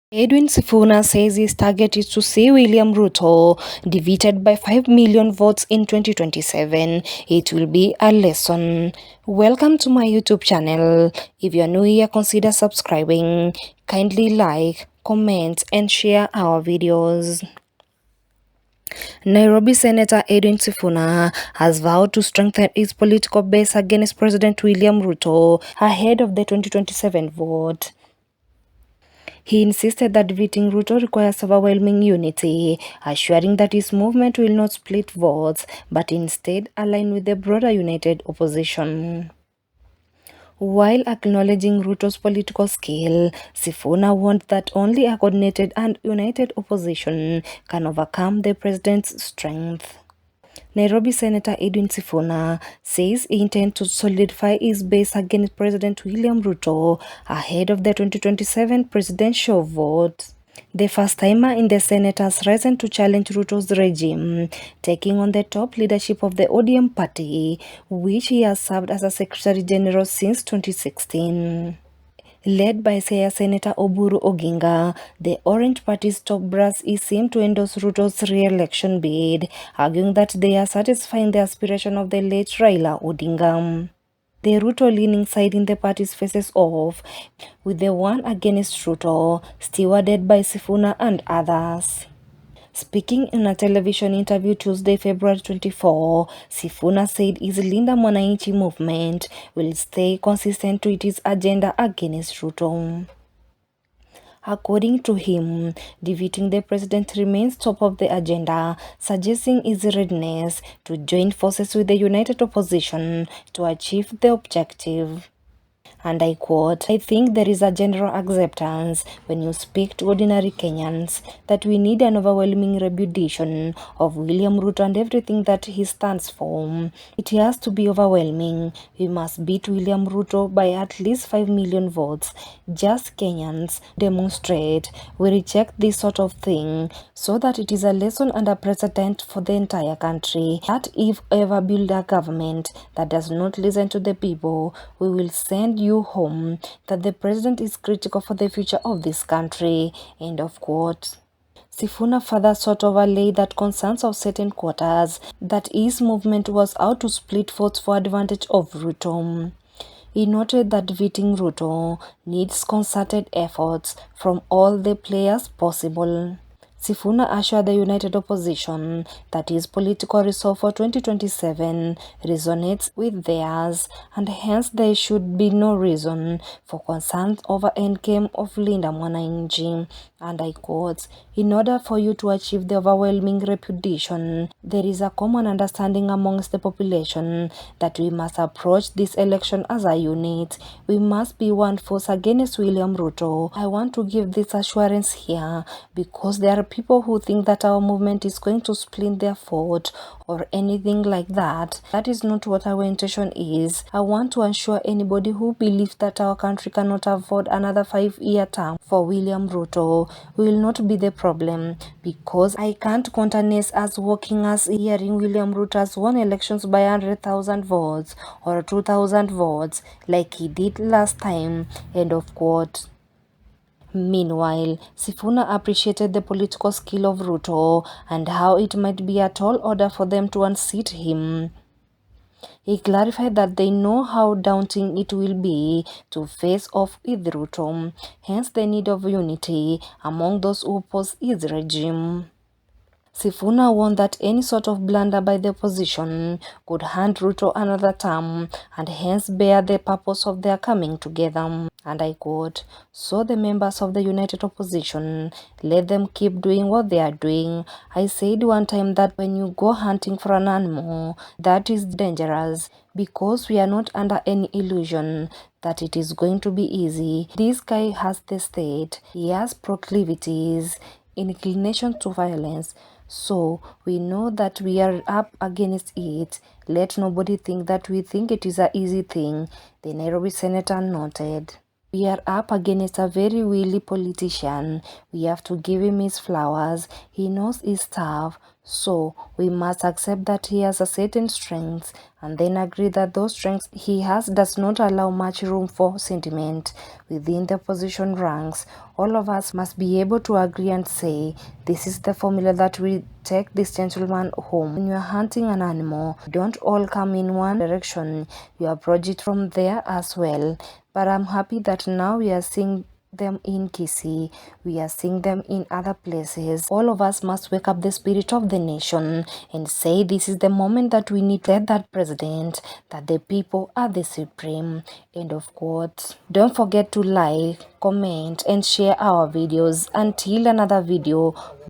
Edwin Sifuna says his target is to see William Ruto defeated by 5 million votes in 2027. It will be a lesson. Welcome to my YouTube channel. If you are new here, consider subscribing. Kindly like, comment, and share our videos. Nairobi Senator Edwin Sifuna has vowed to strengthen his political base against President William Ruto ahead of the 2027 vote. He insisted that defeating Ruto requires overwhelming unity, assuring that his movement will not split votes, but instead align with the broader united opposition. While acknowledging Ruto's political skill, Sifuna warned that only a coordinated and united opposition can overcome the president's strength. Nairobi Senator Edwin Sifuna says he intends to solidify his base against President William Ruto ahead of the 2027 presidential vote. The first-timer in the Senate has risen to challenge Ruto's regime, taking on the top leadership of the ODM party, which he has served as a Secretary General since 2016. Led by Senator Oburu Oginga, the Orange Party's top brass is seen to endorse Ruto's re-election bid, arguing that they are satisfying the aspiration of the late Raila Odinga. The Ruto-leaning side in the party's faces off, with the one against Ruto stewarded by Sifuna and others. Speaking in a television interview Tuesday, February 24, Sifuna said his Linda Mwananchi movement will stay consistent to its agenda against Ruto. According to him, defeating the president remains top of the agenda, suggesting his readiness to join forces with the united opposition to achieve the objective. And I quote, "I think there is a general acceptance when you speak to ordinary Kenyans that we need an overwhelming repudiation of William Ruto and everything that he stands for. It has to be overwhelming. We must beat William Ruto by at least 5 million votes. Just Kenyans demonstrate we reject this sort of thing so that it is a lesson and a precedent for the entire country that if ever build a government that does not listen to the people, we will send you home, that the president is critical for the future of this country." End of quote. Sifuna further sought overlay that concerns of certain quarters that his movement was out to split votes for advantage of Ruto. He noted that defeating Ruto needs concerted efforts from all the players possible. Sifuna assured the united opposition that his political resolve for 2027 resonates with theirs, and hence there should be no reason for concern over endgame of Linda Mwananchi. And I quote, "In order for you to achieve the overwhelming repudiation, there is a common understanding amongst the population that we must approach this election as a unit. We must be one force against William Ruto. I want to give this assurance here because there are people who think that our movement is going to split their vote or anything like that. That is not what our intention is. I want to assure anybody who believes that our country cannot afford another 5-year term for William Ruto will not be the problem, because I can't countenance us working as hearing William Ruto has won elections by 100,000 votes or 2,000 votes like he did last time." End of quote. Meanwhile, Sifuna appreciated the political skill of Ruto and how it might be a tall order for them to unseat him. He clarified that they know how daunting it will be to face off with Ruto, hence the need of unity among those who oppose his regime. Sifuna warned that any sort of blunder by the opposition could hand Ruto another term and hence bear the purpose of their coming together. And I quote, "So the members of the united opposition, let them keep doing what they are doing. I said one time that when you go hunting for an animal, that is dangerous, because we are not under any illusion that it is going to be easy. This guy has the state, he has proclivities, inclination to violence. So we know that we are up against it. Let nobody think that we think it is an easy thing," the Nairobi senator noted. We are up against a very wily politician. We have to give him his flowers. He knows his stuff. So we must accept that he has a certain strength and then agree that those strengths he has does not allow much room for sentiment within the opposition ranks. All of us must be able to agree and say, this is the formula that will take this gentleman home. When you are hunting an animal, don't all come in one direction. You approach it from there as well. But I'm happy that now we are seeing them in Kisii, we are seeing them in other places. All of us must wake up the spirit of the nation and say this is the moment that we need to set that president, that the people are the supreme. End of quote. Don't forget to like, comment and share our videos. Until another video.